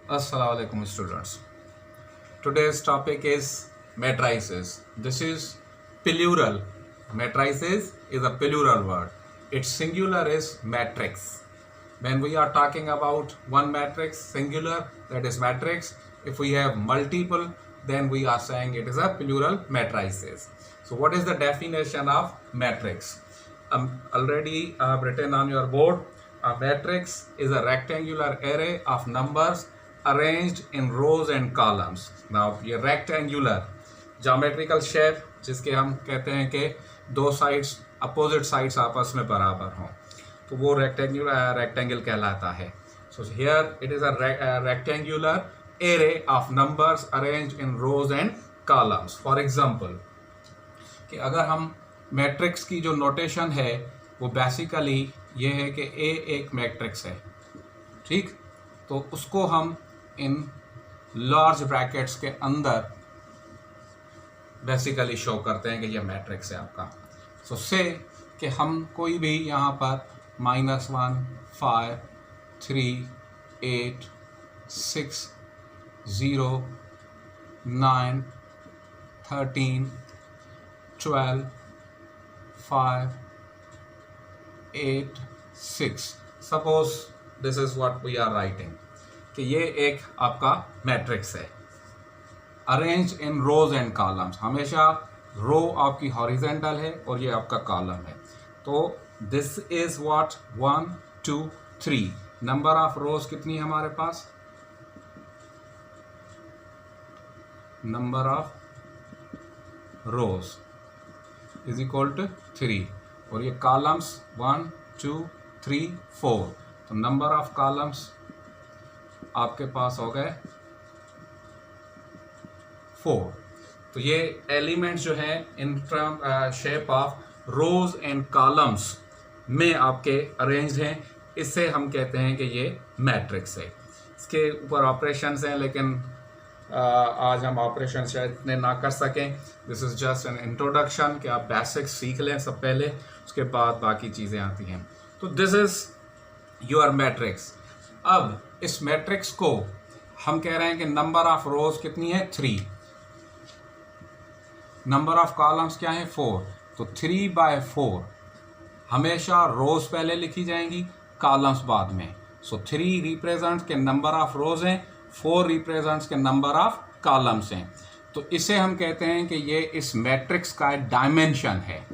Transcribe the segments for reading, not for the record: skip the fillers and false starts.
Assalamu alaikum students. Today's topic is matrices. This is plural. Matrices is a plural word. Its singular is matrix. When we are talking about one matrix, singular, that is matrix. If we have multiple, then we are saying it is a plural matrices. So what is the definition of matrix? Already I have written on your board. A matrix is a rectangular array of numbers arranged in rows and columns. Now ये rectangular geometrical shape जिसके हम कहते हैं कि दो sides opposite sides आपस में बराबर हों, तो वो rectangle कहलाता है. So here it is a rectangular array of numbers arranged in rows and columns. For example, कि अगर हम मैट्रिक्स की जो नोटेशन है वो बेसिकली ये है कि ए एक मैट्रिक्स है, ठीक, तो उसको हम इन लार्ज ब्रैकेट्स के अंदर बेसिकली शो करते हैं कि ये मैट्रिक्स है आपका. सो से कि हम कोई भी यहाँ पर -1, 5, 3, 8, 6, 0, 9, 13, 12, 5, 8, 6. Suppose this is what we are writing कि ये एक आपका मैट्रिक्स है arrange in rows and columns. हमेशा रो आपकी हॉरिजेंटल है और ये आपका कॉलम है. तो this is what 1, 2, 3. Number of rows कितनी है हमारे पास? Number of rows is equal to 3 और ये कॉलम्स 1, 2, 3, 4. तो नंबर ऑफ कॉलम्स आपके पास हो गए 4. तो ये एलिमेंट्स जो हैं in term shape of rose and columns में आपके अरेंज्ड हैं. इससे हम कहते हैं कि ये मैट्रिक्स है. इसके ऊपर ऑपरेशंस हैं लेकिन आज हम ऑपरेशन शायद इतने ना कर सकें. This is just an introduction कि आप बेसिक्स सीख लें सब पहले, उसके बाद बाकी चीज़ें आती हैं. तो दिस इज़ योर मैट्रिक्स. अब इस मैट्रिक्स को हम कह रहे हैं कि नंबर ऑफ रोज कितनी है? 3. नंबर ऑफ कॉलम्स क्या है? 4. तो 3/4 हमेशा रोज पहले लिखी जाएंगी, कॉलम्स बाद में. सो 3 रिप्रेजेंट्स के नंबर ऑफ रोज हैं, 4 रिप्रेजेंट्स के नंबर ऑफ कॉलम्स हैं. तो इसे हम कहते हैं कि ये इस मैट्रिक्स का डायमेंशन है,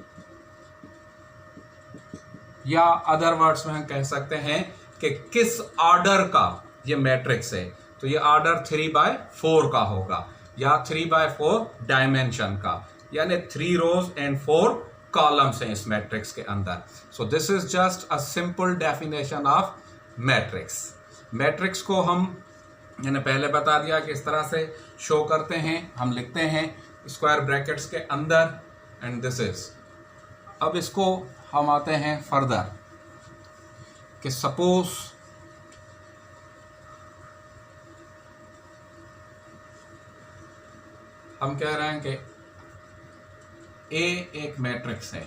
या अदर वर्ड्स में हम कह सकते हैं कि किस ऑर्डर का ये मैट्रिक्स है. तो ये ऑर्डर 3/4 का होगा या 3/4 डायमेंशन का, यानी 3 रोज एंड 4 कॉलम्स हैं इस मैट्रिक्स के अंदर. So this is just a simple definition of matrix. Matrix को हम मैंने पहले बता दिया कि इस तरह से शो करते हैं. हम लिखते हैं स्क्वायर ब्रैकेट्स के अंदर एंड दिस इज. अब इसको हम आते हैं फर्दर कि सपोज हम कह रहे हैं कि ए एक मैट्रिक्स है.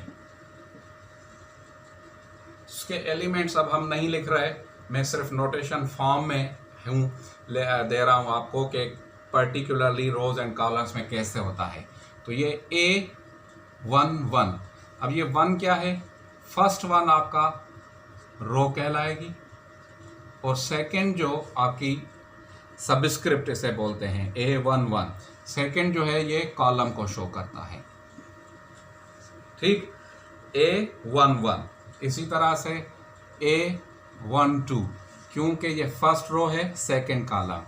उसके एलिमेंट्स अब हम नहीं लिख रहे, मैं सिर्फ नोटेशन फॉर्म में हूँ दे रहा हूँ आपको कि पर्टिकुलरली रोज एंड कॉलम्स में कैसे होता है. तो ये A1, 1. अब ये 1 क्या है? फर्स्ट 1 आपका रो कहलाएगी और सेकंड जो आपकी सबस्क्रिप्ट इसे बोलते हैं A1, 1. सेकंड जो है ये कॉलम को शो करता है, ठीक. A1, 1. इसी तरह से A1, 2 क्योंकि ये फर्स्ट रो है, second column.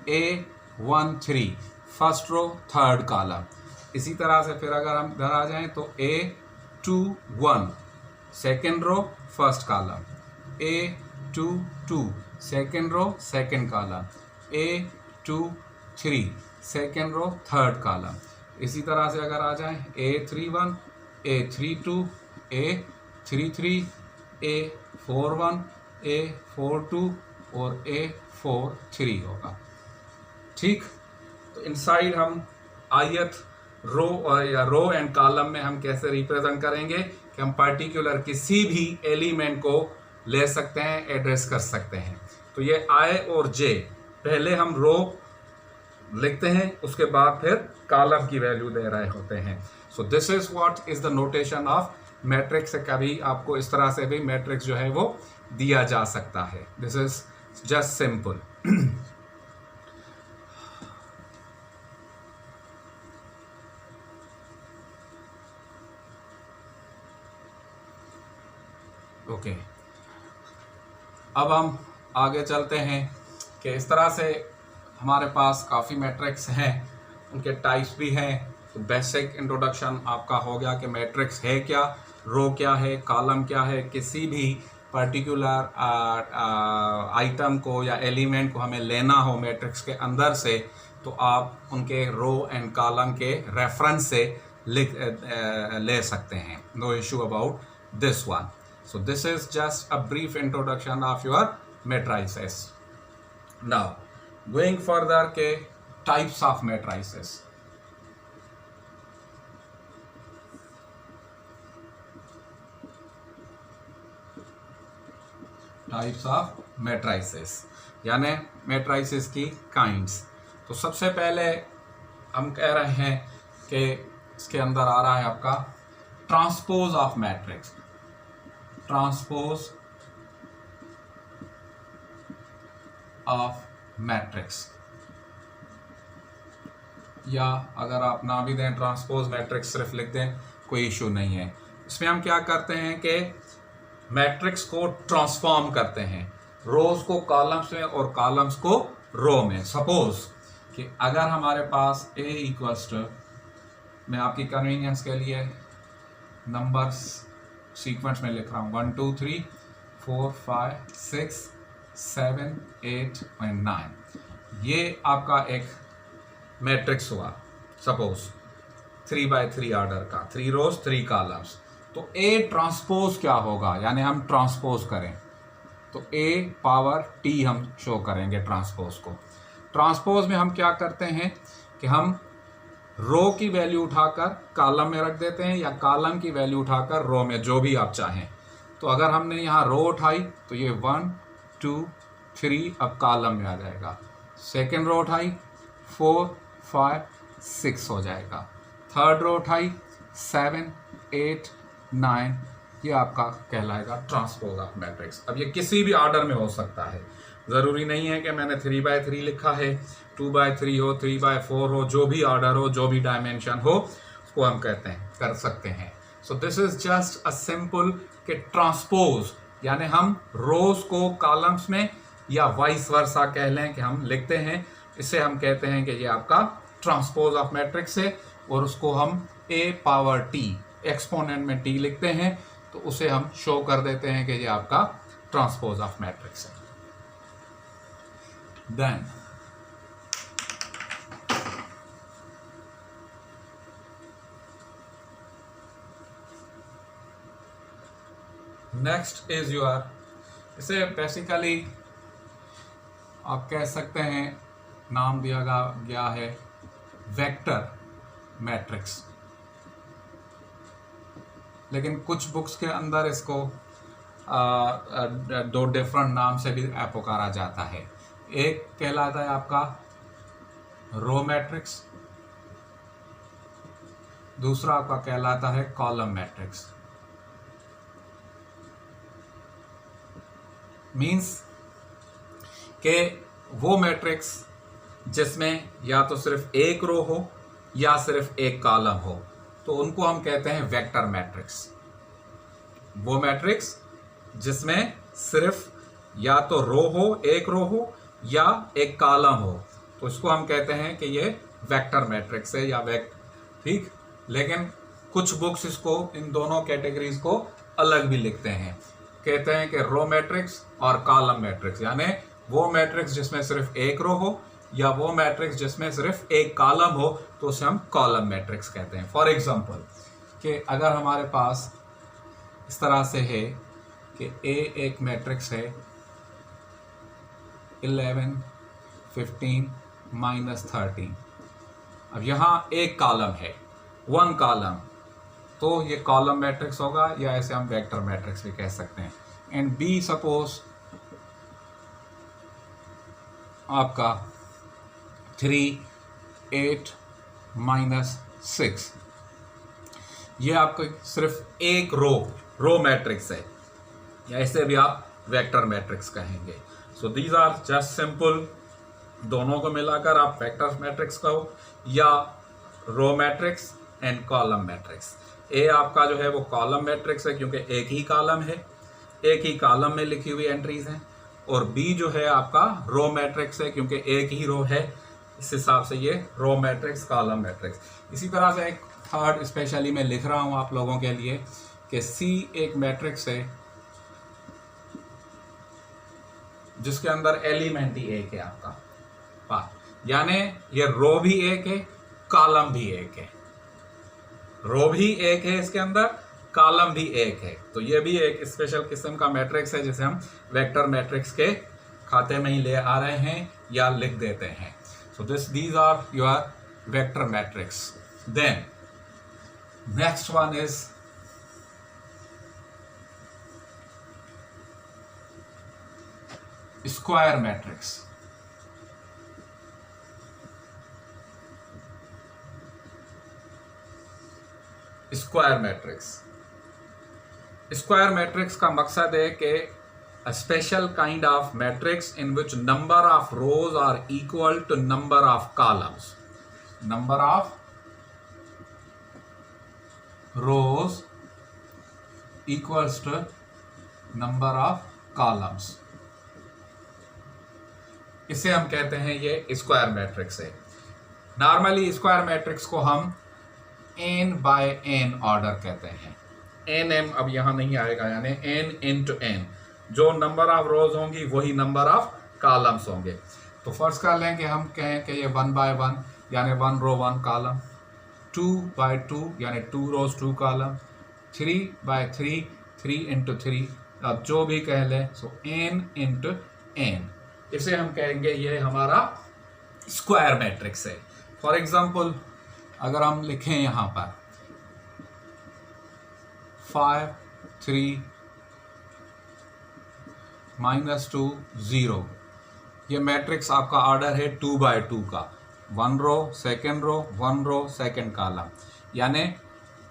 A1, 3 first row, third column. इसी तरह से फिर अगर हम इधर आ जाएं तो A2, 1 second row, first column. A2, 2 second row, second column. A2, 3 second row, third column. इसी तरह से अगर आ जाएं A31, A32, A33, A41, A42 और A43 होगा, ठीक. तो इनसाइड हम आयत रो या रो एंड कॉलम में हम कैसे रिप्रेजेंट करेंगे कि हम पर्टिकुलर किसी भी एलिमेंट को ले सकते हैं, एड्रेस कर सकते हैं. तो ये I और J पहले हम रो लिखते हैं, उसके बाद फिर कॉलम की वैल्यू दे रहे होते हैं। So this is what is the notation of matrix. कभी आपको इस तरह से भी मैट्रिक्स जो है वो दिया जा सकता है। This is just simple. Okay, अब हम आगे चलते हैं कि इस तरह से हमारे पास काफ़ी मैट्रिक्स हैं, उनके टाइप्स भी हैं। तो बेसिक इंट्रोडक्शन आपका हो गया कि मैट्रिक्स है क्या, रो क्या है, कॉलम क्या है। किसी भी पर्टिकुलर आइटम को या एलिमेंट को हमें लेना हो मैट्रिक्स के अंदर से, तो आप उनके रो एंड कॉलम के रेफरेंस से ले सकते हैं। No issue about this one. So this is just a brief introduction of your matrices. Now, going further के types of matrices. Types of matrices यानी matrices की kinds। तो सबसे पहले हम कह रहे हैं कि इसके अंदर आ रहा है आपका transpose of matrix. Transpose of matrix, या अगर आप ना भी दें ट्रांसपोज मैट्रिक्स सिर्फ लिख दें, कोई इशू नहीं है। इसमें हम क्या करते हैं कि मैट्रिक्स को ट्रांसफॉर्म करते हैं, रोज को कॉलम्स में और कॉलम्स को रो में। सपोज कि अगर हमारे पास A इक्वल्स टू, मैं आपकी कन्वीनियंस के लिए नंबर्स सीक्वेंस में लिख रहा हूँ 1 2 3 4 5 6 7 8 और 9, ये आपका एक मैट्रिक्स हुआ। सपोज 3 by 3 ऑर्डर का, 3 रोज 3 कॉलम्स। तो A ट्रांसपोज क्या होगा, यानी हम ट्रांसपोज करें तो A पावर T हम शो करेंगे ट्रांसपोज को। ट्रांसपोज में हम क्या करते हैं कि हम रो की वैल्यू उठाकर कॉलम में रख देते हैं, या कॉलम की वैल्यू उठाकर रो में, जो भी आप चाहें। तो अगर हमने यहाँ रो उठाई तो ये 1 2 3 अब कॉलम में आ जाएगा। सेकेंड रो उठाई 4 5 6 हो जाएगा। थर्ड रो उठाई 7 8 9, ये आपका कहलाएगा ट्रांसपोज ऑफ मैट्रिक्स। अब ये किसी भी ऑर्डर में हो सकता है, ज़रूरी नहीं है कि मैंने 3 by 3 लिखा है, 2 by 3 हो, 3 by 4 हो, जो भी ऑर्डर हो, जो भी डायमेंशन हो, उसको हम कहते हैं, कर सकते हैं। So this is just a simple कि ट्रांसपोज, यानी हम रोज को कॉलम्स में या वाइस वर्सा कह लें कि हम लिखते हैं, इसे हम कहते हैं कि ये आपका ट्रांसपोज ऑफ मैट्रिक्स है। और उसको हम A पावर T, एक्सपोनेंट में T लिखते हैं, तो उसे हम शो कर देते हैं कि ये आपका ट्रांसपोज ऑफ मैट्रिक्स है। Then next is your, इसे बेसिकली आप कह सकते हैं, नाम दिया गया है वेक्टर मैट्रिक्स, लेकिन कुछ बुक्स के अंदर इसको दो डिफरेंट नाम से भी पुकारा जाता है। एक कहलाता है आपका रो मैट्रिक्स, दूसरा आपका कहलाता है कॉलम मैट्रिक्स। मींस के वो मैट्रिक्स जिसमें या तो सिर्फ एक रो हो या सिर्फ एक कॉलम हो, तो उनको हम कहते हैं वेक्टर मैट्रिक्स। वो मैट्रिक्स जिसमें सिर्फ या तो रो हो, एक रो हो, या एक कॉलम हो, तो इसको हम कहते हैं कि ये वेक्टर मैट्रिक्स है या ठीक। लेकिन कुछ बुक्स इसको, इन दोनों कैटेगरीज को अलग भी लिखते हैं, कहते हैं कि रो मैट्रिक्स और कॉलम मैट्रिक्स, यानी वो मैट्रिक्स जिसमें सिर्फ एक रो हो या वो मैट्रिक्स जिसमें सिर्फ एक कॉलम हो, तो उसे हम कॉलम मैट्रिक्स कहते हैं। फॉर एग्जांपल कि अगर हमारे पास इस तरह से है कि A एक मैट्रिक्स है 11 15 -13, अब यहाँ एक कॉलम है, 1 कॉलम, तो ये कॉलम मैट्रिक्स होगा, या ऐसे हम वेक्टर मैट्रिक्स भी कह सकते हैं। एंड B सपोज आपका 3, 8 -6, ये आपका सिर्फ एक रो मैट्रिक्स है, या इसे भी आप वेक्टर मैट्रिक्स कहेंगे। So these are just simple, दोनों को मिलाकर आप वेक्टर मैट्रिक्स कहो या row matrix and column matrix. ए आपका जो है वो कॉलम मैट्रिक्स है क्योंकि एक ही कॉलम है, एक ही कॉलम में लिखी हुई एंट्रीज हैं, और बी जो है आपका रो मैट्रिक्स है क्योंकि एक ही रो है, इस हिसाब से ये रो मैट्रिक्स, कॉलम मैट्रिक्स। इसी तरह से एक थर्ड स्पेशली मैं लिख रहा हूं आप लोगों के लिए कि सी एक मैट्रिक्स है जिसके अंदर एलिमेंट ही एक है आपका, यानी ये रो भी एक है, कॉलम भी एक है, रो भी एक है इसके अंदर, कॉलम भी एक है। तो ये भी एक स्पेशल किस्म का मैट्रिक्स है जिसे हम वेक्टर मैट्रिक्स के खाते में ही ले आ रहे हैं या लिख देते हैं। So these are your vector matrix. Then next one is square matrix. Square matrix, square matrix का मकसद है कि a special kind of matrix in which number of rows are equal to number of columns. Number of rows equals to number of columns. इसे हम कहते हैं ये square matrix है। नॉर्मली स्क्वायर मैट्रिक्स को हम n बाय n ऑर्डर कहते हैं। nm अब यहां नहीं आएगा, यानी n into n, जो नंबर ऑफ रोज होंगी वही नंबर ऑफ कॉलम्स होंगे। तो फर्स्ट कर लें कि हम कहें कि ये 1 बाय 1 यानी 1 रो 1 कॉलम, 2 बाय 2 यानी 2 रोज 2 कॉलम, 3 बाय 3 3 into 3, अब जो भी कह लें, सो n into n, इसे हम कहेंगे ये हमारा स्क्वायर मैट्रिक्स है। फॉर एग्जाम्पल अगर हम लिखें यहाँ पर 5 3 -2 0, ये मैट्रिक्स आपका ऑर्डर है 2 बाय 2 का, 1 row second row 1 row second column, यानी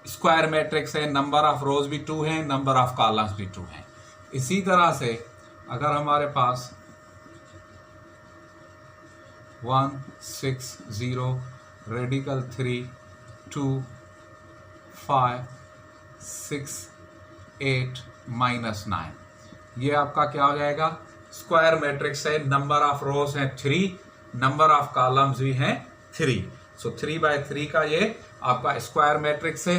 स्क्वायर मैट्रिक्स है, नंबर ऑफ रोज भी 2 हैं, नंबर ऑफ कॉलम्स भी 2 हैं। इसी तरह से अगर हमारे पास 1 6 0 रेडिकल 3 2 5 6 8 -9, ये आपका क्या हो जाएगा, स्क्वायर मैट्रिक्स है। नंबर ऑफ रोज हैं 3, नंबर ऑफ कॉलम्स भी हैं 3, सो 3 बाय 3 का ये आपका स्क्वायर मैट्रिक्स है,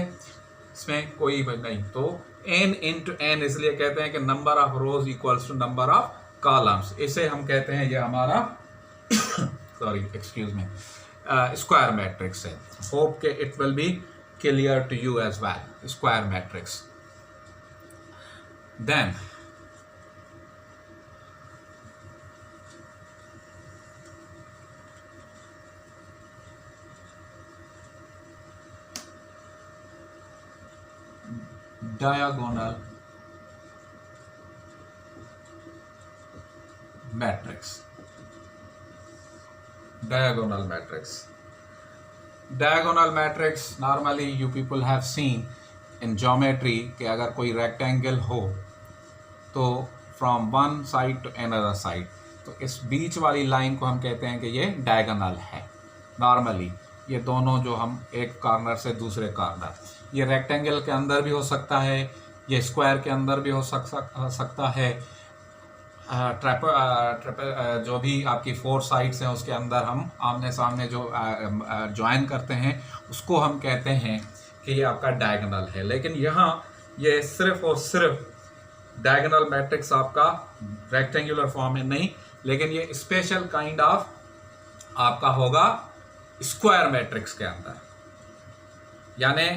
इसमें कोई नहीं। तो n into n इसलिए कहते हैं कि number of rows equals to number of columns, इसे हम कहते हैं ये हमारा sorry excuse me square matrix है। होप के it will be clear to you as well, square matrix. Then diagonal matrix, diagonal matrix, diagonal matrix normally you people have seen in geometry कि अगर कोई rectangle हो तो from one side to another side, तो इस बीच वाली line को हम कहते हैं कि ये diagonal है। नॉर्मली ये दोनों जो हम एक कॉर्नर से दूसरे कॉर्नर, ये रेक्टेंगल के अंदर भी हो सकता है, ये स्क्वायर के अंदर भी हो सकता है, जो भी आपकी 4 साइड्स हैं उसके अंदर हम आमने सामने जो ज्वाइन करते हैं उसको हम कहते हैं कि ये आपका डायगोनल है। लेकिन यहाँ ये सिर्फ और सिर्फ डायगोनल मैट्रिक्स आपका रेक्टेंगुलर फॉर्म में नहीं, लेकिन ये स्पेशल काइंड ऑफ आपका होगा स्क्वायर मैट्रिक्स के अंदर। यानी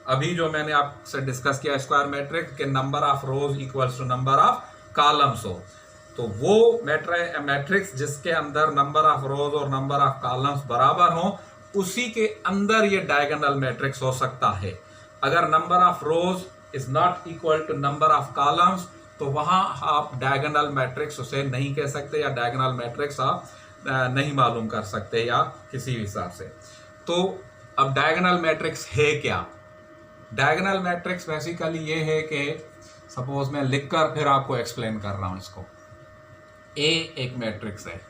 अभी जो मैंने आपसे डिस्कस किया स्क्वायर मैट्रिक्स के number of rows equals to number of columns हो, तो वो मैट्रिक्स जिसके अंदर नंबर ऑफ रोज और नंबर ऑफ कॉलम्स बराबर हो, उसी के अंदर ये डायगोनल मैट्रिक्स हो सकता है। अगर number of rows is not equal to number of columns, तो वहां आप डायगोनल मैट्रिक्स उसे नहीं कह सकते या डायगोनल मैट्रिक्स आप नहीं मालूम कर सकते या किसी भी हिसाब से। तो अब डायगोनल मैट्रिक्स है क्या? डायगोनल मैट्रिक्स बेसिकली ये है कि सपोज मैं लिखकर फिर आपको एक्सप्लेन कर रहा हूं इसको। ए एक मैट्रिक्स है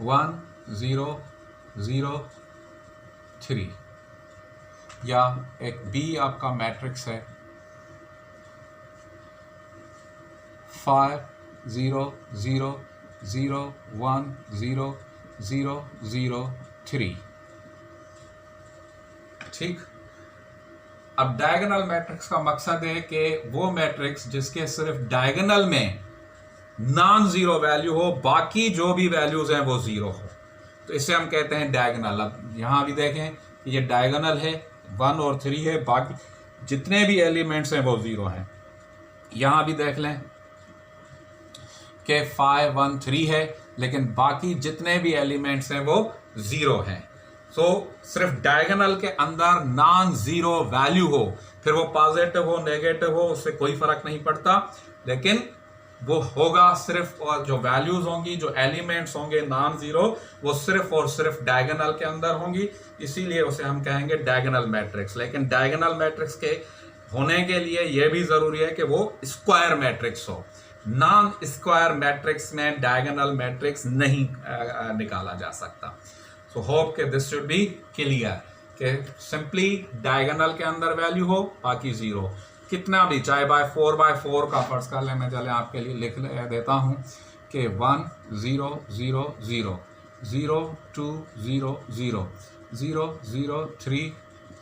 1 0 0 3, या एक बी आपका मैट्रिक्स है 5 0 0 0 1 0 0 0 3। ठीक। अब डायगोनल मैट्रिक्स का मकसद है कि वो मैट्रिक्स जिसके सिर्फ डायगोनल में नॉन जीरो वैल्यू हो, बाकी जो भी वैल्यूज हैं वो जीरो हो, तो इसे हम कहते हैं डायगोनल। अब यहां भी देखें कि ये डायगोनल है, 1 और 3 है, बाकी जितने भी एलिमेंट्स हैं वो जीरो हैं। यहां भी देख लें कि 5 1 3 है, लेकिन बाकी जितने भी एलिमेंट्स हैं वो जीरो हैं। सो सिर्फ डायगोनल के अंदर नॉन जीरो वैल्यू हो, फिर वो पॉजिटिव हो नेगेटिव हो, उससे कोई फर्क नहीं पड़ता, लेकिन वो होगा सिर्फ, और जो वैल्यूज होंगी, जो एलिमेंट्स होंगे नॉन जीरो, वो सिर्फ और सिर्फ डायगोनल के अंदर होंगी, इसीलिए उसे हम कहेंगे डायगोनल मैट्रिक्स। लेकिन डायगोनल मैट्रिक्स के होने के लिए यह भी जरूरी है कि वो स्क्वायर मैट्रिक्स हो। नॉन स्क्वायर मैट्रिक्स में डायगोनल मैट्रिक्स नहीं निकाला जा सकता। सो होप के दिस शुड बी क्लियर कि सिंपली डायगोनल के अंदर वैल्यू हो, बाकी जीरो, कितना भी, चाहे बाय 4 का फर्ज कर ले, मैं चले आपके लिए लिख देता हूं कि 1 0 0 0 0 2 0 0 0 0 3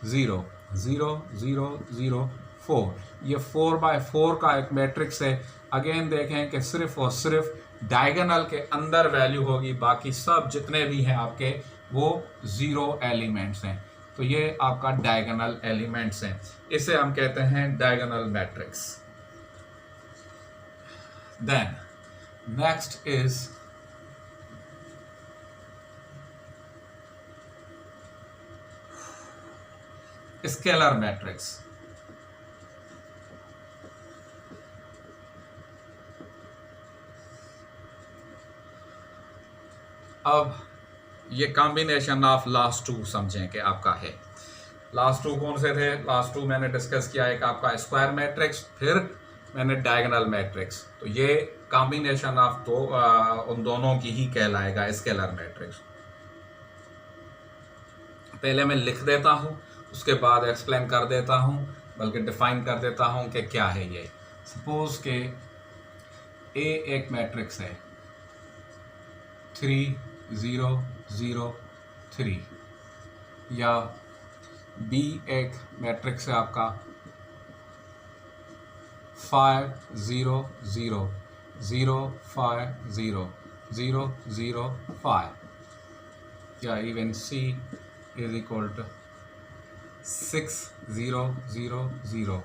0 0 0 0 4, ये 4 का एक मैट्रिक्स है। अगेन देखें कि सिर्फ और सिर्फ डायगोनल के अंदर वैल्यू होगी, बाकी सब जितने भी हैं आपके वो जीरो एलिमेंट्स हैं। तो ये आपका डायगोनल एलिमेंट्स हैं, इसे हम कहते हैं diagonal matrix. Then next is scalar matrix. अब ये कॉम्बिनेशन ऑफ लास्ट टू समझें कि आपका है। लास्ट टू कौन से थे? लास्ट टू मैंने डिस्कस किया, एक आपका स्क्वायर मैट्रिक्स, फिर मैंने डायगोनल मैट्रिक्स। तो ये कॉम्बिनेशन ऑफ दो उन दोनों की ही कहलाएगा स्केलर मैट्रिक्स। पहले मैं लिख देता हूं, उसके बाद एक्सप्लेन कर देता हूं, बल्कि डिफाइन कर देता हूं कि क्या है ये। सपोज के ए एक मैट्रिक्स है 3 0 0 3, या बी एक मैट्रिक्स है आपका 5 0 0 0 5 0 0 0 5, या even C is equal to 6 0 0 0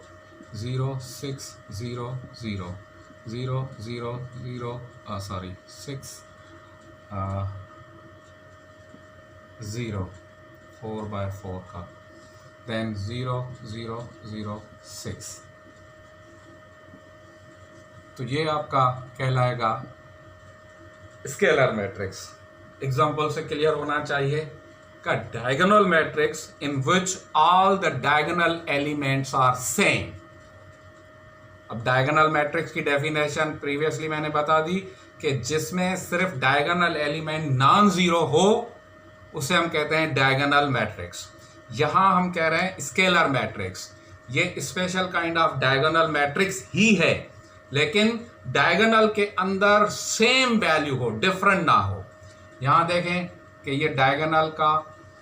0 6 0 0 0 0 0 sorry 6 0 4/4 का, देन 0 0 0 6। तो ये आपका कहलाएगा स्केलर मैट्रिक्स। एग्जाम्पल से क्लियर होना चाहिए का diagonal matrix in which all the diagonal elements are same. अब डायगोनल मैट्रिक्स की डेफिनेशन प्रीवियसली मैंने बता दी कि जिसमें सिर्फ डायगोनल एलिमेंट नॉन जीरो हो उसे हम कहते हैं डायगोनल मैट्रिक्स। यहां हम कह रहे हैं स्केलर मैट्रिक्स, ये special kind of diagonal matrix ही है, लेकिन डायगोनल के अंदर सेम वैल्यू हो, डिफरेंट ना हो। यहां देखें कि ये डायगोनल का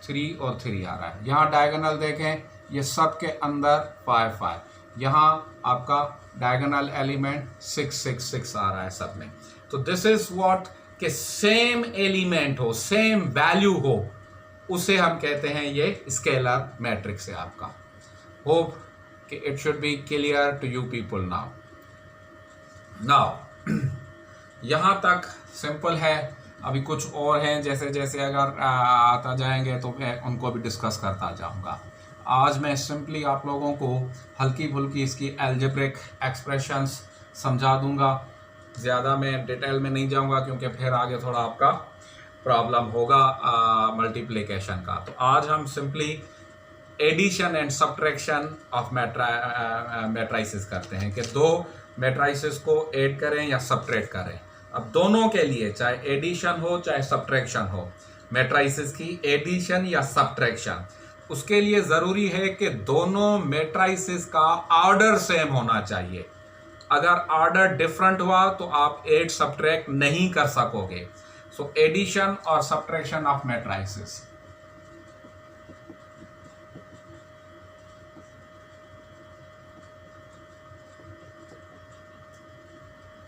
3 और 3 आ रहा है, यहां डायगोनल देखें ये सब के अंदर 5 5, यहां आपका डायगोनल एलिमेंट 6 6 6 आ रहा है सब में। तो दिस इज व्हाट कि सेम एलिमेंट हो, सेम वैल्यू हो, उसे हम कहते हैं ये स्केलर मैट्रिक्स है आपका। होप कि it should be clear to you people now यहां तक सिंपल है। अभी कुछ और हैं, जैसे जैसे अगर आता जाएंगे तो मैं उनको भी डिस्कस करता जाऊंगा। आज मैं सिंपली आप लोगों को हल्की फुल्की इसकी एल्जेब्रिक एक्सप्रेशंस समझा दूंगा, ज़्यादा मैं डिटेल में नहीं जाऊंगा क्योंकि फिर आगे थोड़ा आपका प्रॉब्लम होगा मल्टीप्लिकेशन का। तो आज हम simply addition and subtraction of matrices करते हैं कि दो मैट्राइसिस को ऐड करें या सब्ट्रैक्ट करें। अब दोनों के लिए चाहे एडिशन हो चाहे सब्ट्रैक्शन हो, मैट्राइसिस की एडिशन या सब्ट्रैक्शन, उसके लिए ज़रूरी है कि दोनों मैट्राइसिस का ऑर्डर सेम होना चाहिए। अगर ऑर्डर डिफरेंट हुआ तो आप ऐड सब्ट्रैक्ट नहीं कर सकोगे। सो एडिशन और subtraction of matrices.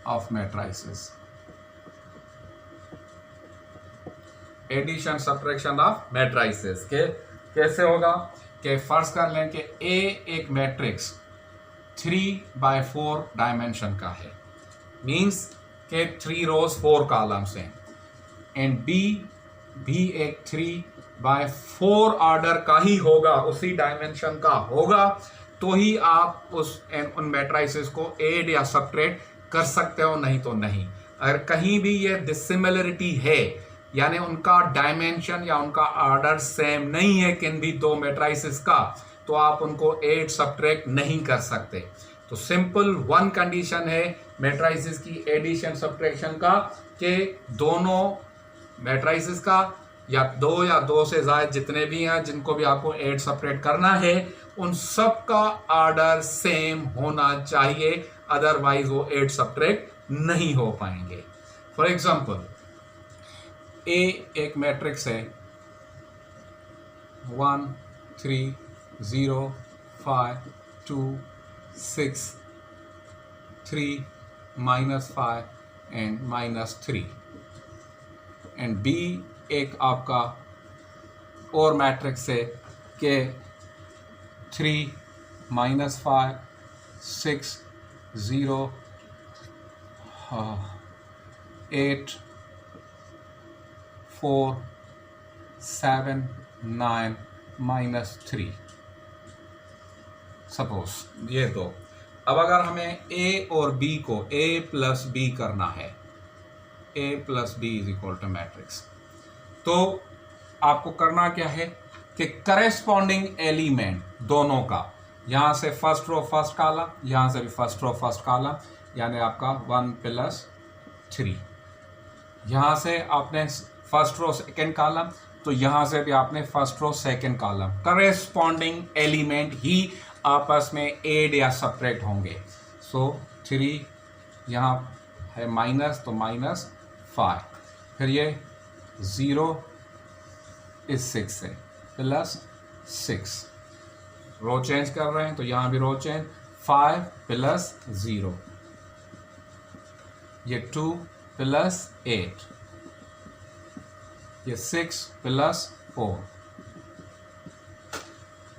Of matrices, addition subtraction of matrices के कैसे होगा कि फर्ज कर लें कि ए एक मैट्रिक्स 3/4 डायमेंशन का है, मींस के 3 रोज 4 कॉलम्स हैं, एंड बी भी एक 3/4 ऑर्डर का ही होगा, उसी डायमेंशन का होगा, तो ही आप उन मैट्राइसिस को ऐड या सब्ट्रैक्ट कर सकते हो, नहीं तो नहीं। अगर कहीं भी ये डिसिमिलरिटी है, यानी उनका डायमेंशन या उनका ऑर्डर सेम नहीं है किन भी दो मैट्राइसिस का, तो आप उनको ऐड सब्ट्रैक्ट नहीं कर सकते। तो सिंपल वन कंडीशन है मैट्राइसिस की एडिशन सब्ट्रैक्शन का कि दोनों मैट्राइसिस का या दो से ज्यादा जितने भी हैं जिनको भी आपको ऐड सब्ट्रैक्ट करना है, उन सब का ऑर्डर सेम होना चाहिए, अदरवाइज वो ऐड सब्ट्रैक्ट नहीं हो पाएंगे। फॉर एग्जांपल ए एक मैट्रिक्स है 1 3 0 5 2 6 3 -5 एंड -3, एंड बी एक आपका और मैट्रिक्स है कि 3 -5 6 0 8 4 7 9 -3, सपोज ये दो। अब अगर हमें ए और बी को a + b करना है, a + b = मैट्रिक्स, तो आपको करना क्या है कि करेस्पॉन्डिंग एलिमेंट दोनों का, यहां से फर्स्ट रो फर्स्ट कॉलम, यहां से भी फर्स्ट रो फर्स्ट कॉलम, यानी आपका 1 + 3, यहां से आपने फर्स्ट रो सेकेंड कॉलम, तो यहां से भी आपने first row second column, corresponding element ही आपस में ऐड या सब्ट्रैक्ट होंगे। सो 3 यहाँ है माइनस, तो -5, फिर ये 0 इस 6 है +6, रो चेंज कर रहे हैं तो यहाँ भी रो चेंज, 5 + 0, ये 2 + 8, ये 6 + 4,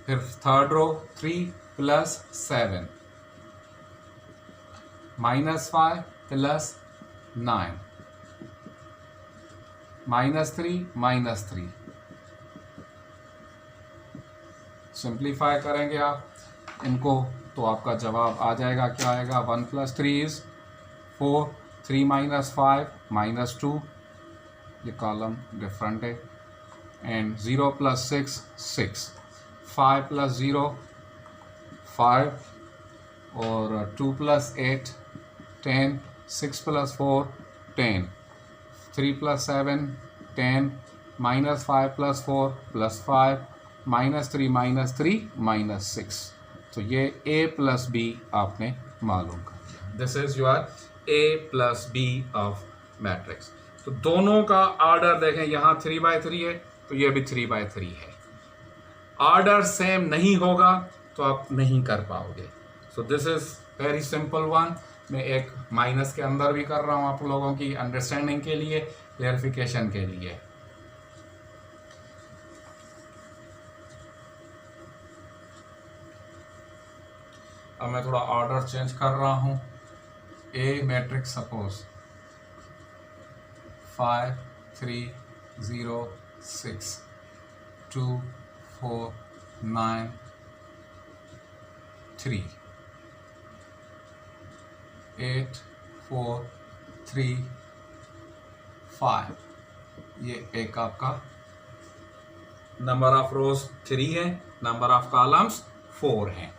फिर थर्ड रो 3 + 7, -5 + 9, -3 -3, सिंप्लीफाई करेंगे आप इनको तो आपका जवाब आ जाएगा, क्या आएगा, 1 + 3 इज 4, 3 - 5 -2, ये कॉलम डिफरेंट है, एंड 0 + 6 6, 5 + 0 5, और 2 + 8 10, 6 + 4 10, 3 + 7 10, -5 + 4 + 5, -3 -3 -6, तो ये a + b आपने मालूम कर दिया। This is your a + b of matrix. तो दोनों का ऑर्डर देखें, यहाँ 3/3 है तो ये भी 3/3 है, ऑर्डर सेम नहीं होगा तो आप नहीं कर पाओगे। So this is very simple one. मैं एक माइनस के अंदर भी कर रहा हूँ आप लोगों की अंडरस्टैंडिंग के लिए, क्लियरिफिकेशन के लिए। अब मैं थोड़ा ऑर्डर चेंज कर रहा हूँ। ए मैट्रिक्स सपोज 5 3 0 6 2 4 9 3 8 4 3 5, ये एक आपका नंबर ऑफ रोज 3 है, नंबर ऑफ कॉलम्स 4 हैं।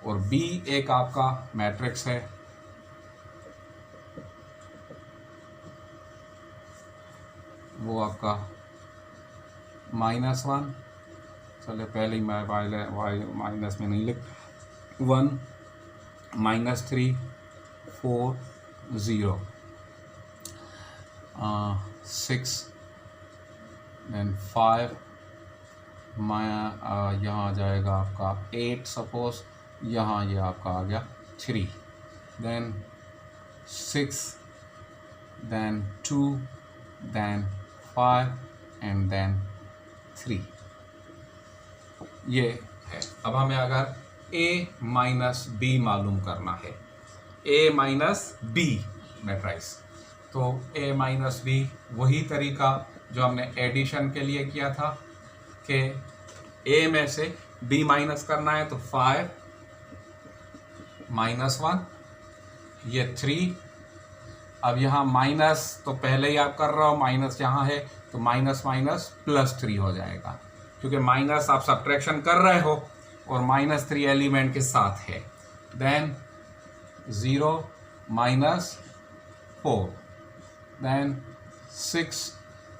और बी एक आपका मैट्रिक्स है, वो आपका -1, चले पहले ही मैं वाई माइनस में नहीं लिख, 1 -3 4 0 6 देन 5 यहाँ आ जाएगा आपका 8 सपोज, यहाँ ये आपका आ गया 3, then 6 then 2 then 5 and then 3, ये है। अब हमें अगर a माइनस बी मालूम करना है, a माइनस बी मैट्रिक्स, तो a माइनस बी वही तरीका जो हमने एडिशन के लिए किया था कि a में से b माइनस करना है, तो 5 -1, ये 3। अब यहाँ माइनस तो पहले ही आप कर रहे हो, माइनस यहाँ है तो माइनस माइनस +3 हो जाएगा, क्योंकि माइनस आप सब्ट्रैक्शन कर रहे हो और -3 एलिमेंट के साथ है। देन 0 -4, देन 6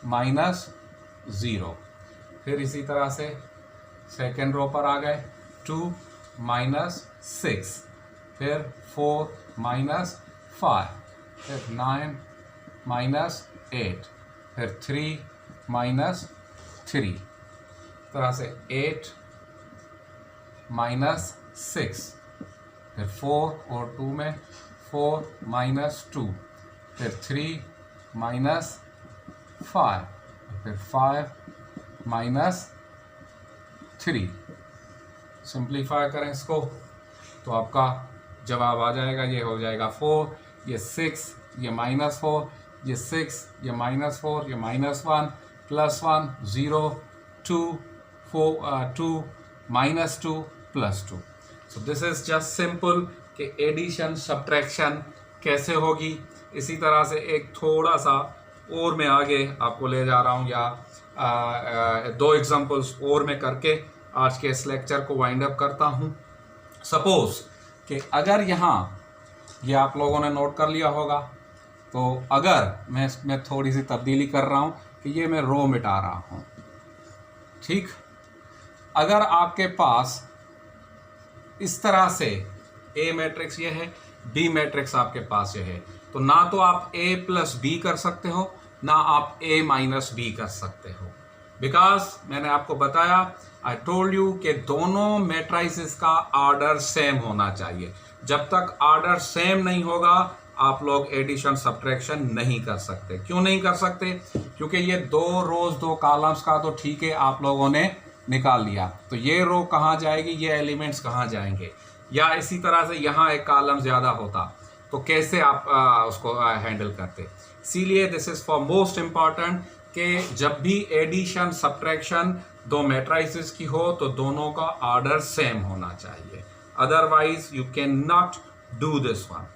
-0, फिर इसी तरह से सेकेंड रो पर आ गए, 2 -6, फिर 4 -5, फिर 9 -8, फिर 3 -3, तरह से 8 -6, फिर 4 और 2 में 4 -2, फिर 3 -5, फिर 5 -3। सिंप्लीफाई करें इसको तो आपका जवाब आ जाएगा, ये हो जाएगा 4, ये 6, ये -4, ये 6, ये -4, ये -1 +1 0 2 4 2 -2 +2। So this is just simple कि एडिशन सब्ट्रैक्शन कैसे होगी। इसी तरह से एक थोड़ा सा और मैं आगे आपको ले जा रहा हूँ, या 2 एग्जांपल्स और मैं करके आज के इस लेक्चर को वाइंड अप करता हूँ। सपोज कि अगर यहाँ ये आप लोगों ने नोट कर लिया होगा, तो अगर मैं थोड़ी सी तब्दीली कर रहा हूँ कि ये मैं रो मिटा रहा हूँ, ठीक। अगर आपके पास इस तरह से ए मैट्रिक्स ये है, बी मैट्रिक्स आपके पास ये है, तो ना तो आप a + b कर सकते हो, ना आप a - b कर सकते हो, बिकॉज मैंने आपको बताया, आई टोल्ड यू कि दोनों मैट्रिसेस का ऑर्डर सेम होना चाहिए। जब तक ऑर्डर सेम नहीं होगा आप लोग एडिशन सब्ट्रैक्शन नहीं कर सकते। क्यों नहीं कर सकते? क्योंकि ये 2 रोज 2 कॉलम्स का तो ठीक है आप लोगों ने निकाल लिया, तो ये रो कहाँ जाएगी, ये एलिमेंट्स कहाँ जाएंगे, या इसी तरह से यहाँ एक कॉलम ज़्यादा होता तो कैसे आप उसको हैंडल करते। इसीलिए this is for most important कि जब भी एडिशन सब्ट्रैक्शन 2 मैट्रिसेस की हो तो दोनों का ऑर्डर सेम होना चाहिए, otherwise you can not do this one.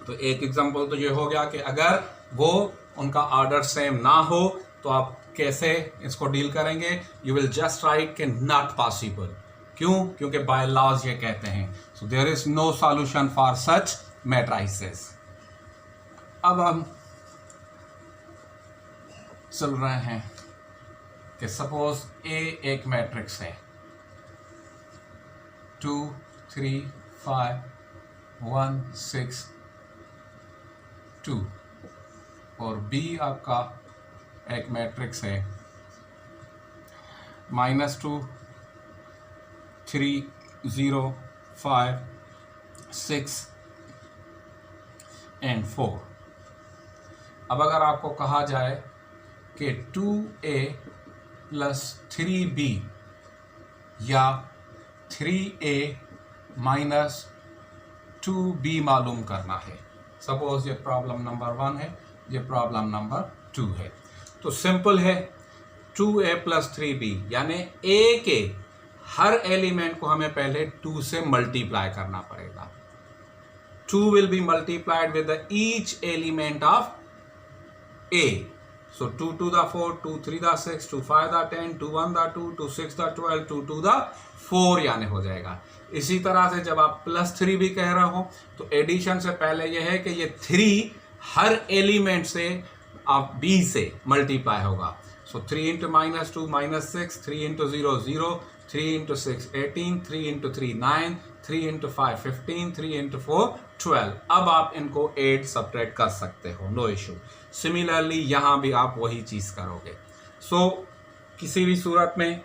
तो एक एग्जांपल तो ये हो गया कि अगर वो उनका ऑर्डर सेम ना हो तो आप कैसे इसको डील करेंगे। यू विल जस्ट राइट कि नॉट पॉसिबल। क्यों? क्योंकि बाय लॉज ये कहते हैं। So there is no solution for such matrices. अब हम चल रहे हैं कि सपोज ए एक मैट्रिक्स है 2 3 5 1 6 2 और बी आपका एक मैट्रिक्स है -2 3 0 5 6 एंड 4। अब अगर आपको कहा जाए कि 2a + 3b या 3a - 2b मालूम करना है, सपोज ये प्रॉब्लम नंबर 1 है, ये प्रॉब्लम नंबर 2 है, तो सिंपल है 2a + 3b यानी a के हर एलिमेंट को हमें पहले 2 से मल्टीप्लाई करना पड़ेगा। 2 will be multiplied with the each element of A. So 2 to the 4, 2 3 the 6, 2 5 the 10, 2 1 the 2, 2 6 the 12, 2 2 the 4 यानी हो जाएगा। इसी तरह से जब आप +3 भी कह रहे हो तो एडिशन से पहले यह है कि ये 3 हर एलिमेंट से आप B से मल्टीप्लाई होगा। सो 3 into -2 -6, 3 into 0 0, 3 into 6 18, 3 into 3 9, 3 into 5 15, 3 into 4 12। अब आप इनको एड सब्ट्रैक्ट कर सकते हो, नो इशू। सिमिलरली यहाँ भी आप वही चीज़ करोगे। सो किसी भी सूरत में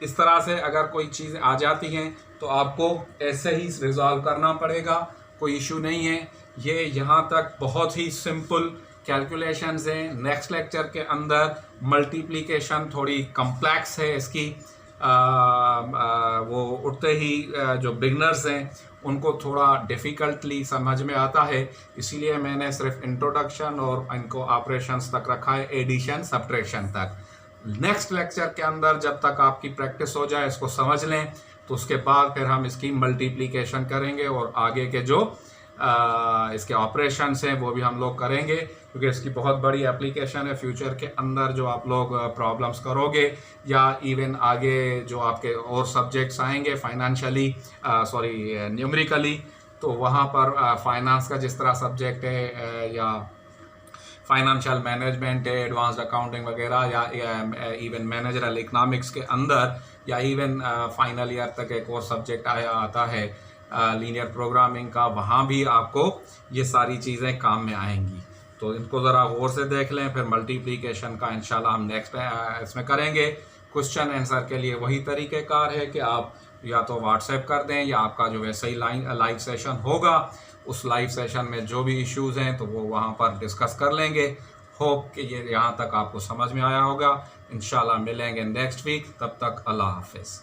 इस तरह से अगर कोई चीज़ आ जाती हैं तो आपको ऐसे ही रिजॉल्व करना पड़ेगा, कोई इशू नहीं है। ये यहाँ तक बहुत ही सिंपल कैलकुलेशंस हैं। नेक्स्ट लेक्चर के अंदर मल्टीप्लिकेशन थोड़ी कम्प्लेक्स है इसकी, वो उठते ही जो बिगनर्स हैं उनको थोड़ा डिफ़िकल्टली समझ में आता है, इसीलिए मैंने सिर्फ इंट्रोडक्शन और इनको ऑपरेशंस तक रखा है, एडिशन सब्ट्रैक्शन तक। नेक्स्ट लेक्चर के अंदर जब तक आपकी प्रैक्टिस हो जाए, इसको समझ लें, तो उसके बाद फिर हम इसकी मल्टीप्लिकेशन करेंगे और आगे के जो इसके ऑपरेशंस हैं वो भी हम लोग करेंगे, क्योंकि इसकी बहुत बड़ी एप्लीकेशन है फ्यूचर के अंदर। जो आप लोग प्रॉब्लम्स करोगे या इवन आगे जो आपके और सब्जेक्ट्स आएंगे फाइनेंशियली न्यूमेरिकली, तो वहाँ पर फाइनेंस का जिस तरह सब्जेक्ट है या फाइनेंशियल मैनेजमेंट है, एडवांस्ड अकाउंटिंग वगैरह, या इवन मैनेजरल इकनॉमिक्स के अंदर, या इवन फाइनल ईयर तक एक और सब्जेक्ट आता है लीनियर प्रोग्रामिंग का, वहाँ भी आपको ये सारी चीज़ें काम में आएंगी। तो इनको ज़रा गौर से देख लें। फिर मल्टीप्लिकेशन का इंशाल्लाह हम नेक्स्ट इसमें करेंगे। क्वेश्चन आंसर के लिए वही तरीक़ेकार है कि आप या तो व्हाट्सएप कर दें, या आपका जो वैसे ही लाइव सेशन होगा, उस लाइव सेशन में जो भी इश्यूज़ हैं तो वो वहाँ पर डिस्कस कर लेंगे। होप कि ये यहाँ तक आपको समझ में आया होगा। इंशाल्लाह मिलेंगे नेक्स्ट वीक, तब तक अल्लाह हाफिज़।